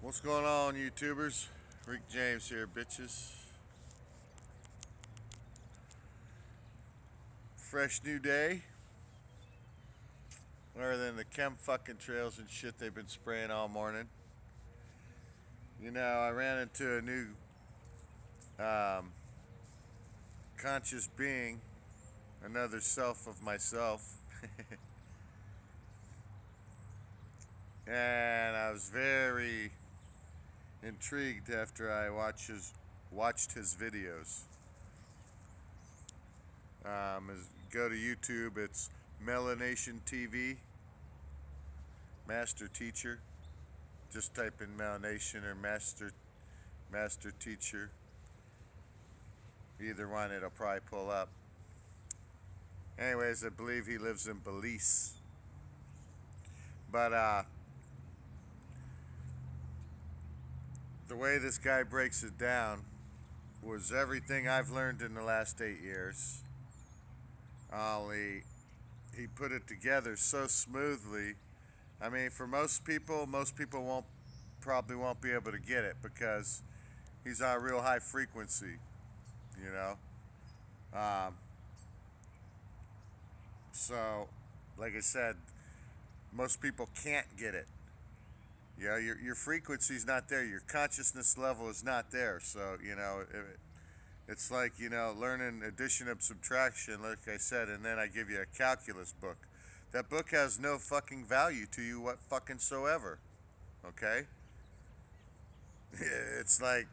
What's going on, YouTubers? Rick James here, bitches. Fresh new day. Other than the chem fucking trails and shit they've been spraying all morning. You know, I ran into a new conscious being, another self of myself. And I was very intrigued after I watched his videos. Go to YouTube, it's Melanation TV, Master Teacher. Just type in Melanation or Master Teacher. Either one, it'll probably pull up. Anyways, I believe he lives in Belize. But the way this guy breaks it down was everything I've learned in the last 8 years. Only he put it together so smoothly. I mean, for most people probably won't be able to get it because he's on a real high frequency, you know. So, like I said, most people can't get it. You know, your frequency's not there. Your consciousness level is not there. So, you know, it's like, you know, learning addition and subtraction, like I said, and then I give you a calculus book. That book has no fucking value to you what fucking soever. Okay? It's like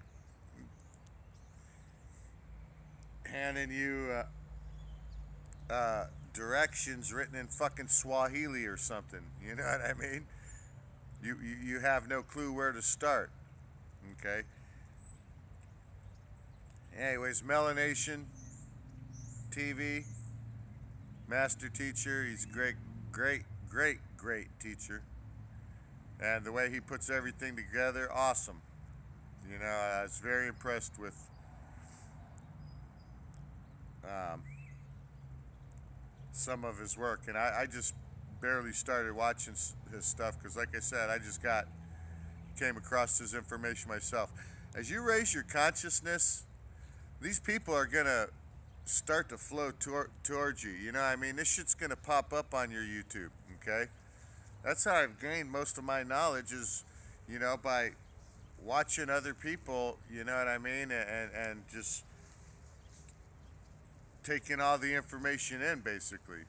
handing you directions written in fucking Swahili or something. You know what I mean? You have no clue where to start. Okay? Anyways, Melanation TV, Master Teacher. He's a great teacher. And the way he puts everything together, awesome. You know, I was very impressed with some of his work. And I just barely started watching his stuff because, like I said, I just came across his information myself. As you raise your consciousness, these people are gonna start to flow towards you. You know what I mean? This shit's gonna pop up on your YouTube, okay? That's how I've gained most of my knowledge is, you know, by watching other people, you know what I mean? And just taking all the information in, basically.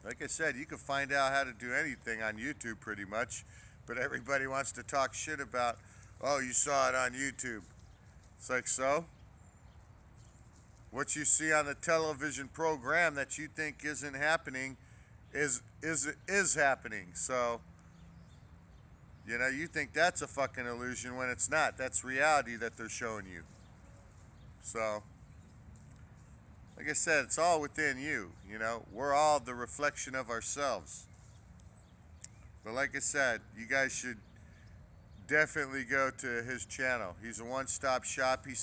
Like I said, you can find out how to do anything on YouTube pretty much, but everybody wants to talk shit about, oh, you saw it on YouTube. It's like, so? What you see on the television program that you think isn't happening is happening. So, you know, you think that's a fucking illusion when it's not. That's reality that they're showing you. So, like I said, it's all within you, you know. We're all the reflection of ourselves. But like I said, you guys should definitely go to his channel. He's a one-stop shop. He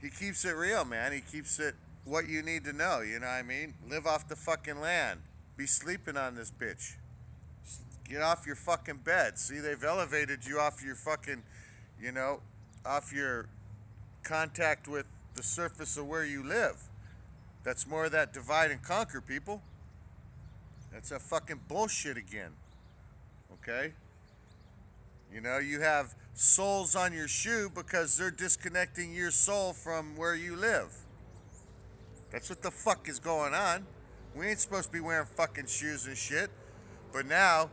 keeps it real, man. He keeps it what you need to know, you know what I mean? Live off the fucking land. Be sleeping on this bitch. Get off your fucking bed. See, they've elevated you off your fucking, you know, off your contact with the surface of where you live. That's more of that divide and conquer, people. That's a fucking bullshit again. Okay? You know, you have soles on your shoe because they're disconnecting your soul from where you live. That's what the fuck is going on. We ain't supposed to be wearing fucking shoes and shit. But now,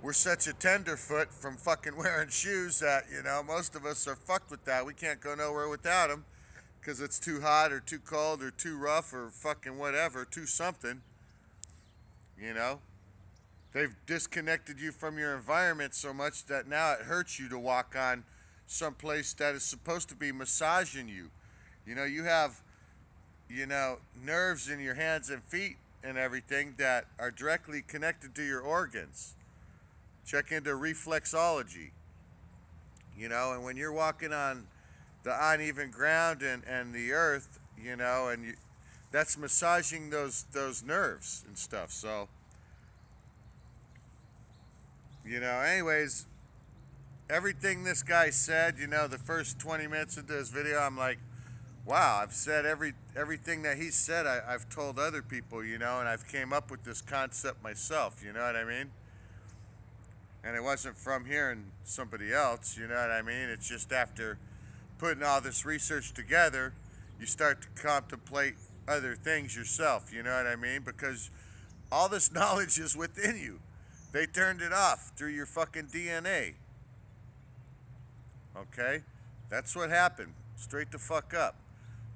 we're such a tenderfoot from fucking wearing shoes that, you know, most of us are fucked with that. We can't go nowhere without them because it's too hot or too cold or too rough or fucking whatever, too something. You know? They've disconnected you from your environment so much that now it hurts you to walk on some place that is supposed to be massaging you. You know, you have, you know, nerves in your hands and feet and everything that are directly connected to your organs. Check into reflexology. You know, and when you're walking on the uneven ground and the earth, you know, and that's massaging those nerves and stuff. So Anyways, everything this guy said, the first 20 minutes into his video, I'm like, wow, I've said everything that he said, I've told other people, and I've came up with this concept myself, you know what I mean? And it wasn't from hearing somebody else, you know what I mean? It's just after putting all this research together, you start to contemplate other things yourself, you know what I mean? Because all this knowledge is within you. They turned it off through your fucking DNA. Okay? That's what happened. Straight the fuck up.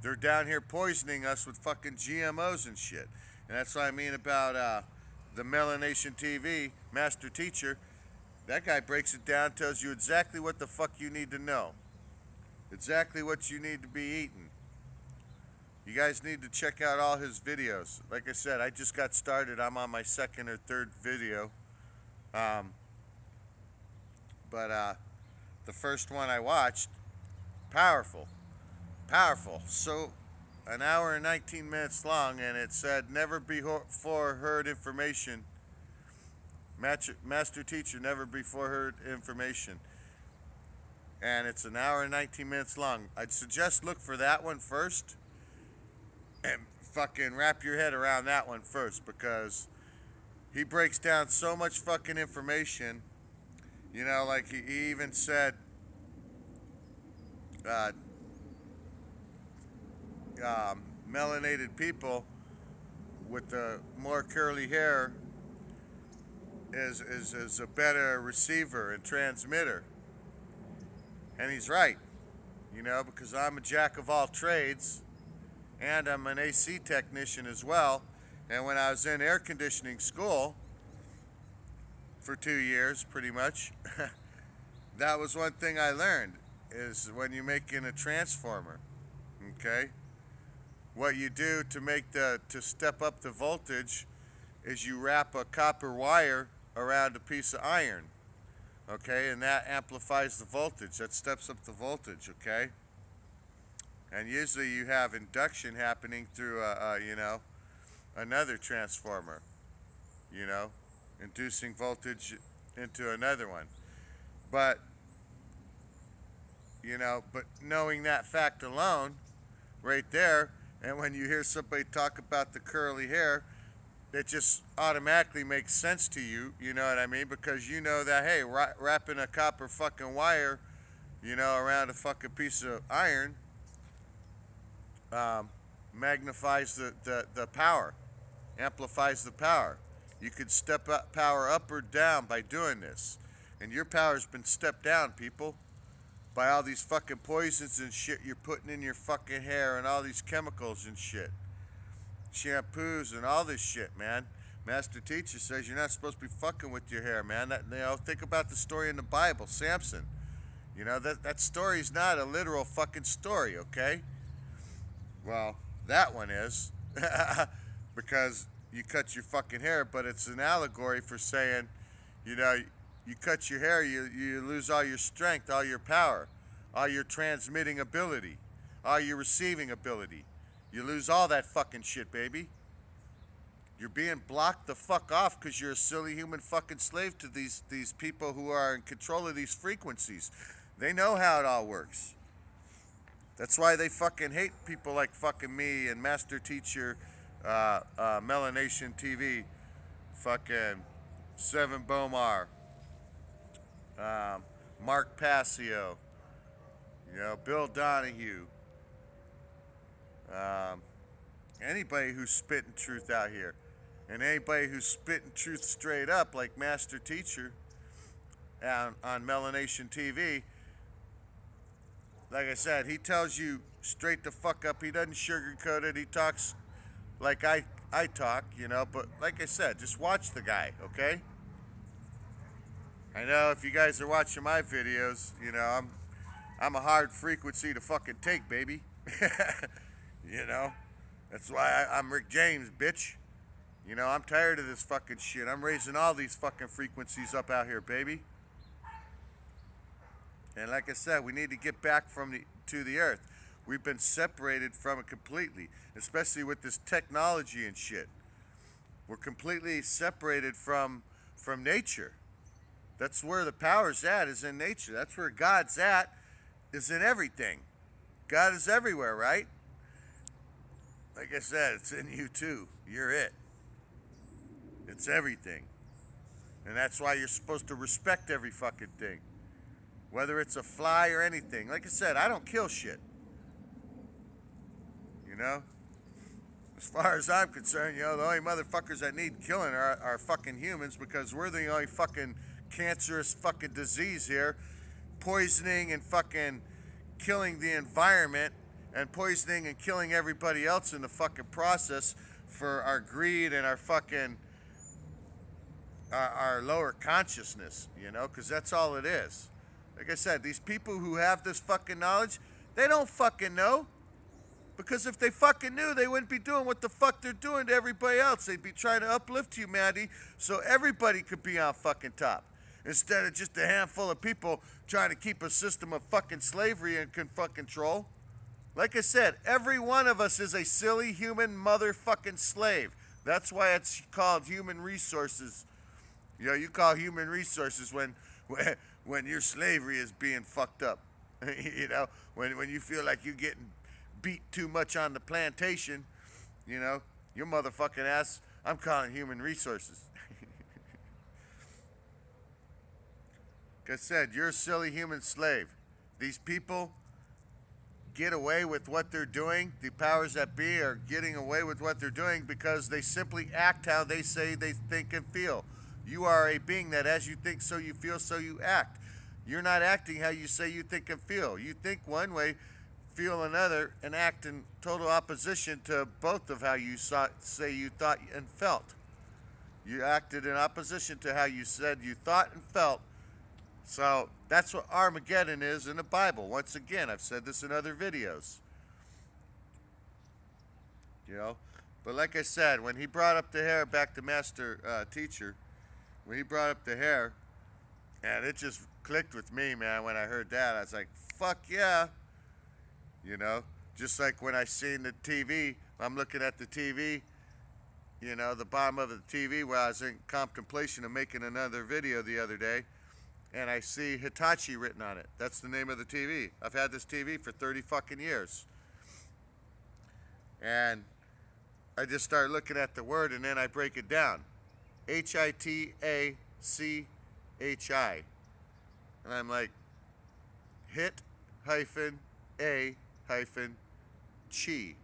They're down here poisoning us with fucking GMOs and shit. And that's what I mean about the Melanation TV master teacher. That guy breaks it down, tells you exactly what the fuck you need to know. Exactly what you need to be eating. You guys need to check out all his videos. Like I said, I just got started. I'm on my second or third video. The first one I watched, powerful. So, an hour and 19 minutes long, and it said, never before heard information. Master teacher, never before heard information. And it's an hour and 19 minutes long. I'd suggest look for that one first, and fucking wrap your head around that one first, because he breaks down so much fucking information. Like he even said, melanated people with the more curly hair is a better receiver and transmitter. And he's right, because I'm a jack of all trades, and I'm an AC technician as well. And when I was in air conditioning school for 2 years, pretty much, that was one thing I learned, is when you're making a transformer, okay? What you do to step up the voltage is you wrap a copper wire around a piece of iron, okay? And that amplifies the voltage, that steps up the voltage, okay? And usually you have induction happening through another transformer, inducing voltage into another one. But knowing that fact alone, right there, and when you hear somebody talk about the curly hair, it just automatically makes sense to you, you know what I mean? Because you know that, hey, wrapping a copper fucking wire, around a fucking piece of iron, magnifies the power, amplifies the power. You could step up power up or down by doing this. And your power's been stepped down, people, by all these fucking poisons and shit you're putting in your fucking hair, and all these chemicals and shit. Shampoos and all this shit, man. Master teacher says you're not supposed to be fucking with your hair, man. Think about the story in the Bible, Samson. That story's not a literal fucking story, okay? Well, that one is. Because you cut your fucking hair, but it's an allegory for saying, you cut your hair, you lose all your strength, all your power, all your transmitting ability, all your receiving ability. You lose all that fucking shit, baby. You're being blocked the fuck off because you're a silly human fucking slave to these people who are in control of these frequencies. They know how it all works. That's why they fucking hate people like fucking me and Master Teacher, Melanation TV, fucking Seven Bomar, Mark Passio, Bill Donahue, anybody who's spitting truth out here, and anybody who's spitting truth straight up like Master Teacher on Melanation TV. Like I said, he tells you straight the fuck up. He doesn't sugarcoat it. He talks like I talk, but like I said, just watch the guy, okay? I know if you guys are watching my videos, I'm a hard frequency to fucking take, baby. That's why I'm Rick James, bitch. I'm tired of this fucking shit. I'm raising all these fucking frequencies up out here, baby. And like I said, we need to get back to the earth. We've been separated from it completely, especially with this technology and shit. We're completely separated from nature. That's where the power's at, is in nature. That's where God's at, is in everything. God is everywhere, right? Like I said, it's in you too. You're it. It's everything. And that's why you're supposed to respect every fucking thing. Whether it's a fly or anything. Like I said, I don't kill shit. You know? As far as I'm concerned, you know, the only motherfuckers that need killing are fucking humans, because we're the only fucking cancerous fucking disease here. Poisoning and fucking killing the environment and poisoning and killing everybody else in the fucking process for our greed and our fucking our lower consciousness, you know, because that's all it is. Like I said, these people who have this fucking knowledge, they don't fucking know. Because if they fucking knew, they wouldn't be doing what the fuck they're doing to everybody else. They'd be trying to uplift humanity so everybody could be on fucking top. Instead of just a handful of people trying to keep a system of fucking slavery and fucking control. Like I said, every one of us is a silly human motherfucking slave. That's why it's called human resources. You know, you call human resources when your slavery is being fucked up. You know, when you feel like you're getting beat too much on the plantation, you know, your motherfucking ass, I'm calling human resources. Like I said, you're a silly human slave. These people get away with what they're doing. The powers that be are getting away with what they're doing because they simply act how they say they think and feel. You are a being that as you think, so you feel, so you act. You're not acting how you say you think and feel. You think one way, feel another, and act in total opposition to both of how you say you thought and felt. You acted in opposition to how you said you thought and felt. So that's what Armageddon is in the Bible. Once again, I've said this in other videos. You know, but like I said, when he brought up the hair, back to Master Teacher, when he brought up the hair, and it just clicked with me, man. When I heard that, I was like, fuck yeah. You know, just like when I seen the TV, I'm looking at the TV, you know, the bottom of the TV where I was in contemplation of making another video the other day, and I see Hitachi written on it. That's the name of the TV. I've had this TV for 30 fucking years. And I just start looking at the word, and then I break it down. Hitachi. And I'm like, hit hyphen a hyphen chi.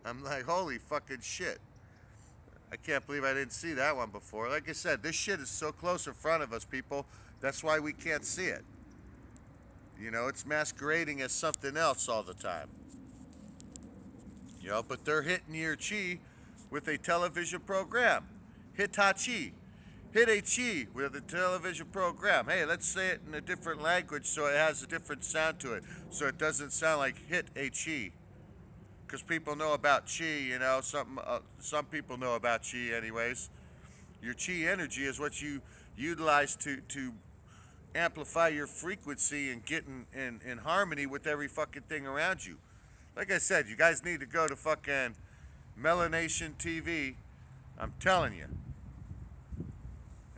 I'm like, holy fucking shit. I can't believe I didn't see that one before. Like I said, this shit is so close in front of us, people. That's why we can't see it. You know, it's masquerading as something else all the time. You know, but they're hitting your chi with a television program. Hitachi. Hit a chi with a television program. Hey, let's say it in a different language so it has a different sound to it. So it doesn't sound like hit a chi. Because people know about chi, you know. Some people know about chi anyways. Your chi energy is what you utilize to amplify your frequency and get in harmony with every fucking thing around you. Like I said, you guys need to go to fucking Melanation TV. I'm telling you.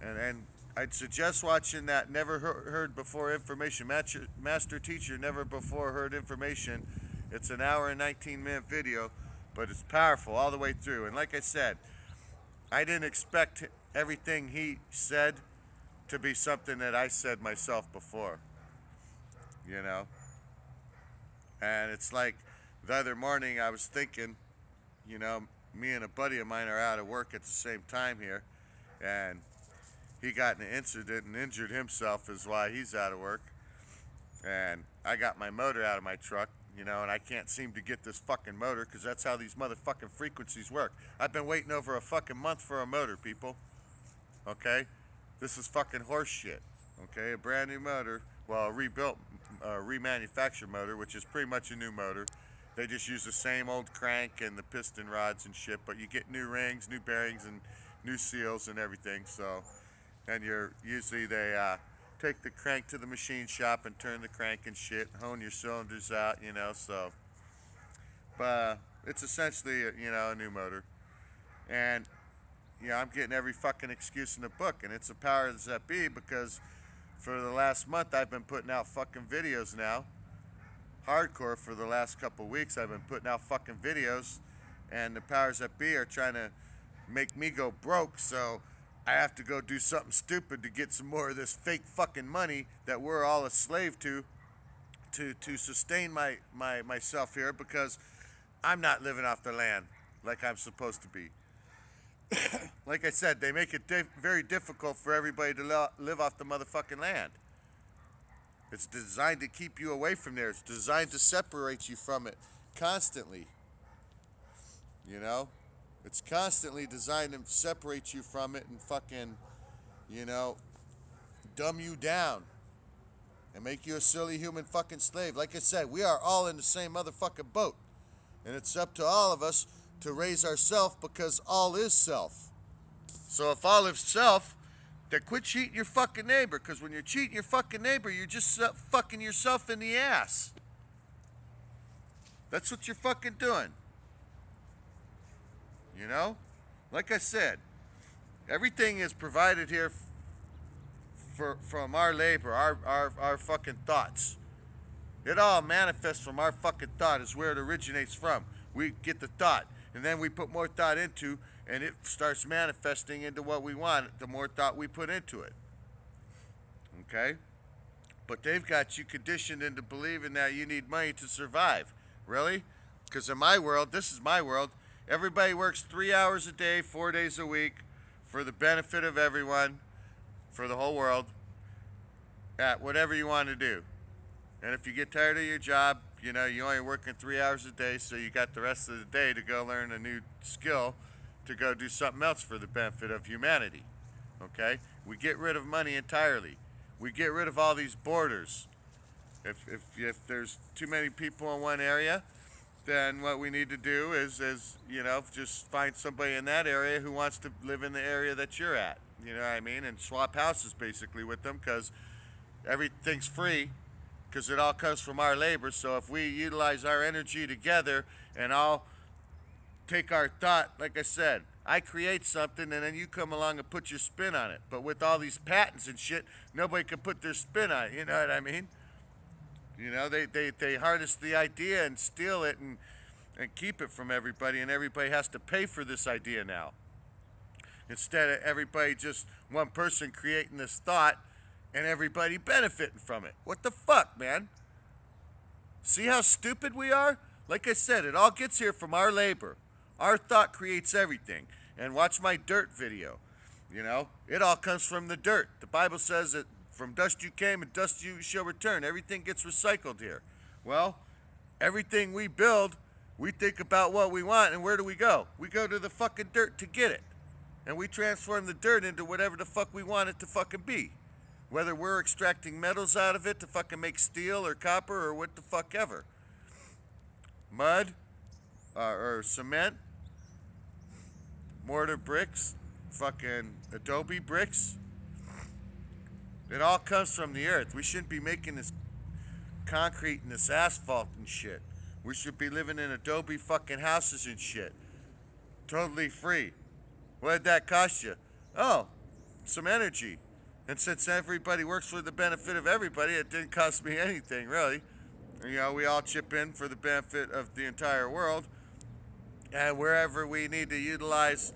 And I'd suggest watching that Never Heard Before Information. Master Teacher Never Before Heard Information. It's an hour and 19-minute video, but it's powerful all the way through. And like I said, I didn't expect everything he said to be something that I said myself before. You know? And it's like the other morning I was thinking, you know, me and a buddy of mine are out of work at the same time here, and he got in an incident and injured himself is why he's out of work. And I got my motor out of my truck, you know, and I can't seem to get this fucking motor because that's how these motherfucking frequencies work. I've been waiting over a fucking month for a motor, people. Okay? This is fucking horse shit. Okay? A brand new motor. Well, a rebuilt, remanufactured motor, which is pretty much a new motor. They just use the same old crank and the piston rods and shit, but you get new rings, new bearings, and new seals and everything, so... And they take the crank to the machine shop and turn the crank and shit, hone your cylinders out, you know, so. But it's essentially, you know, a new motor. And I'm getting every fucking excuse in the book, and it's the powers that be, because for the last month I've been putting out fucking videos now. Hardcore for the last couple weeks I've been putting out fucking videos, and the powers that be are trying to make me go broke, so I have to go do something stupid to get some more of this fake fucking money that we're all a slave to sustain myself here, because I'm not living off the land like I'm supposed to be. Like I said, they make it very difficult for everybody to live off the motherfucking land. It's designed to keep you away from there. It's designed to separate you from it constantly. You know? It's constantly designed to separate you from it and fucking, dumb you down and make you a silly human fucking slave. Like I said, we are all in the same motherfucking boat. And it's up to all of us to raise ourself, because all is self. So if all is self, then quit cheating your fucking neighbor, because when you're cheating your fucking neighbor, you're just fucking yourself in the ass. That's what you're fucking doing. You know? Like I said, everything is provided here from our labor, our fucking thoughts. It all manifests from our fucking thought, is where it originates from. We get the thought, and then we put more thought into, and it starts manifesting into what we want, the more thought we put into it. Okay? But they've got you conditioned into believing that you need money to survive. Really? Because in my world, this is my world, everybody works 3 hours a day, 4 days a week, for the benefit of everyone, for the whole world, at whatever you want to do. And if you get tired of your job, you're only working 3 hours a day, so you got the rest of the day to go learn a new skill to go do something else for the benefit of humanity. Okay? We get rid of money entirely. We get rid of all these borders. If there's too many people in one area, then what we need to do is just find somebody in that area who wants to live in the area that you're at. You know what I mean? And swap houses basically with them, because everything's free, because it all comes from our labor. So if we utilize our energy together and all take our thought, like I said, I create something and then you come along and put your spin on it. But with all these patents and shit, nobody can put their spin on it. You know what I mean? They harness the idea and steal it and keep it from everybody, and everybody has to pay for this idea now. Instead of everybody, just one person creating this thought and everybody benefiting from it. What the fuck, man? See how stupid we are? Like I said, it all gets here from our labor. Our thought creates everything. And watch my dirt video. It all comes from the dirt. The Bible says that from dust you came and dust you shall return. Everything gets recycled here. Well, everything we build, we think about what we want, and where do we go? We go to the fucking dirt to get it. And we transform the dirt into whatever the fuck we want it to fucking be. Whether we're extracting metals out of it to fucking make steel or copper or what the fuck ever. Mud, or cement, mortar bricks, fucking adobe bricks. It all comes from the earth. We shouldn't be making this concrete and this asphalt and shit. We should be living in adobe fucking houses and shit. Totally free. What did that cost you? Oh, some energy. And since everybody works for the benefit of everybody, it didn't cost me anything, really. We all chip in for the benefit of the entire world. And wherever we need to utilize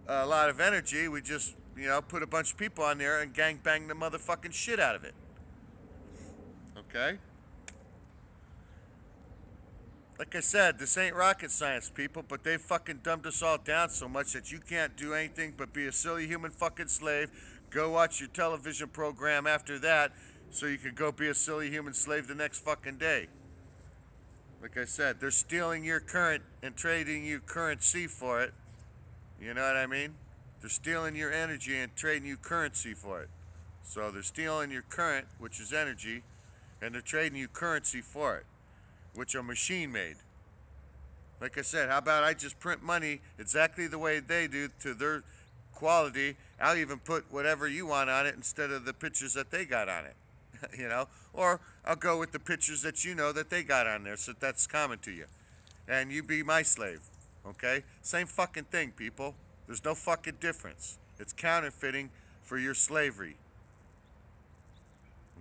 a lot of energy, we just, put a bunch of people on there and gangbang the motherfucking shit out of it. Okay? Like I said, this ain't rocket science, people, but they fucking dumbed us all down so much that you can't do anything but be a silly human fucking slave. Go watch your television program after that so you can go be a silly human slave the next fucking day. Like I said, they're stealing your current and trading you currency for it. You know what I mean? They're stealing your energy and trading you currency for it. So they're stealing your current, which is energy, and they're trading you currency for it, which a machine made. Like I said, how about I just print money exactly the way they do to their quality. I'll even put whatever you want on it instead of the pictures that they got on it. Or I'll go with the pictures that that they got on there, so that's common to you. And you be my slave, okay? Same fucking thing, people. There's no fucking difference. It's counterfeiting for your slavery.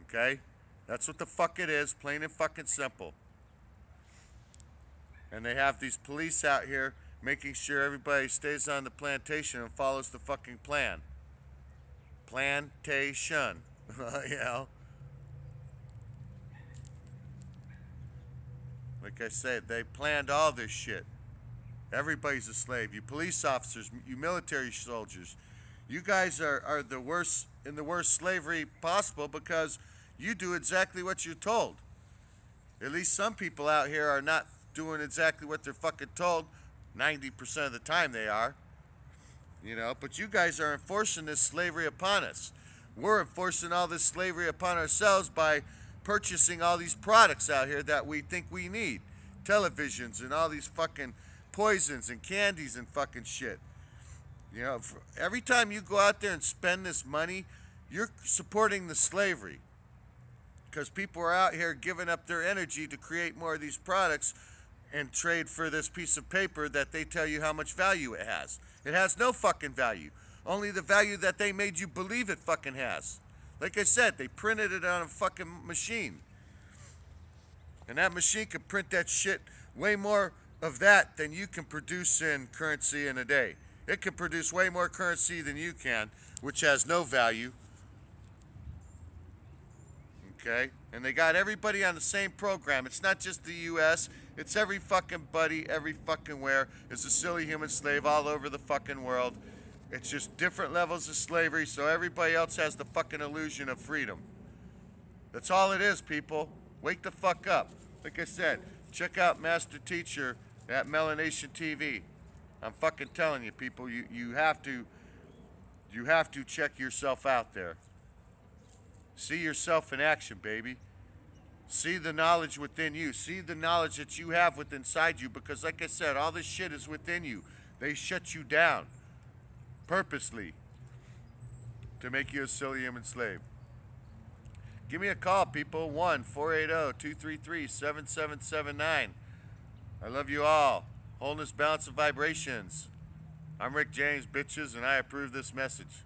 Okay? That's what the fuck it is, plain and fucking simple. And they have these police out here making sure everybody stays on the plantation and follows the fucking plan. Plantation. You know? Like I said, they planned all this shit. Everybody's a slave. You police officers, you military soldiers, you guys are the worst, in the worst slavery possible because you do exactly what you're told. At least some people out here are not doing exactly what they're fucking told. 90% of the time they are. You know, but you guys are enforcing this slavery upon us. We're enforcing all this slavery upon ourselves by purchasing all these products out here that we think we need. Televisions and all these fucking poisons and candies and fucking shit. You know, every time you go out there and spend this money, you're supporting the slavery. Because people are out here giving up their energy to create more of these products and trade for this piece of paper that they tell you how much value it has. It has no fucking value. Only the value that they made you believe it fucking has. Like I said, they printed it on a fucking machine. And that machine can print that shit way more of that than you can produce in currency in a day. It can produce way more currency than you can, which has no value. Okay? And they got everybody on the same program. It's not just the U.S., it's every fucking buddy, every fucking where. It's a silly human slave all over the fucking world. It's just different levels of slavery, so everybody else has the fucking illusion of freedom. That's all it is, people. Wake the fuck up. Like I said, check out Master Teacher at Melanation TV. I'm fucking telling you, people, you have to check yourself out there. See yourself in action, baby. See the knowledge within you. See the knowledge that you have within inside you, because like I said, all this shit is within you. They shut you down purposely to make you a silly human slave. Give me a call, people. 1-480-233-7779. I love you all. Wholeness, balance, and vibrations. I'm Rick James, bitches, and I approve this message.